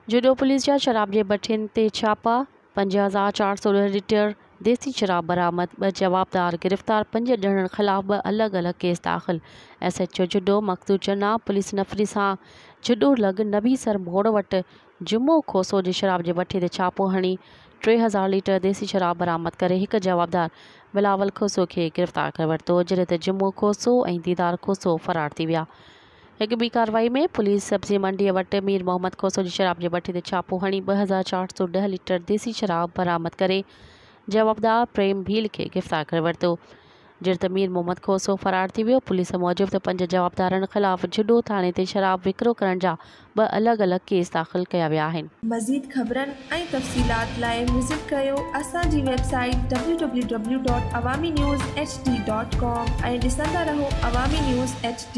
जुडो police जा शराब जे भट्ठियुनि ते छापा 5410 लीटर देसी शराब बरामद 2 जवाबदार गिरफ़्तार 5 ॼणनि ख़िलाफ़ 2 अलॻि-अलॻि केस दाख़िल SHO जुडो मक़सूद जना पुलिस नफ़री सां जुडो लॻ नबीसर मोड़ वटि जुमो खोसो जी शराब जे भट्ठे ते छापो हणी 3000 लीटर देसी शराब बरामद करे 1 जवाबदार बिलावल खोसो खे गिरफ़्तार करे वरितो जॾहिं त जुमो खोसो ऐं दीदार खोसो फ़रार थी विया। हिक ॿी कार्रवाई में पुलिस सब्ज़ी मंडी वटि मीर मोहम्मद खोसो जी शराब जे भट्ठे ते छापो हणी 2410 लीटर देसी शराब बरामद करे जवाबदार प्रेम भील खे गिरफ़्तार करे वरितो जॾहिं त मीर मोहम्मद खोसो फ़रार थी वियो। पुलिस मूजिबि त 5 जवाबदारनि ख़िलाफ़ जुडो थाणे ते शराब विकिरो करण जा 2 अलॻि-अलॻि केस दाख़िल कया विया आहिनि। मज़ीद ख़बरनि ऐं तफ़सीलात लाइ विज़िट कयो असांजी वेबसाइट www.awamiNewsHD.com ऐं ॾिसंदा रहो अवामी न्यूज़ HD।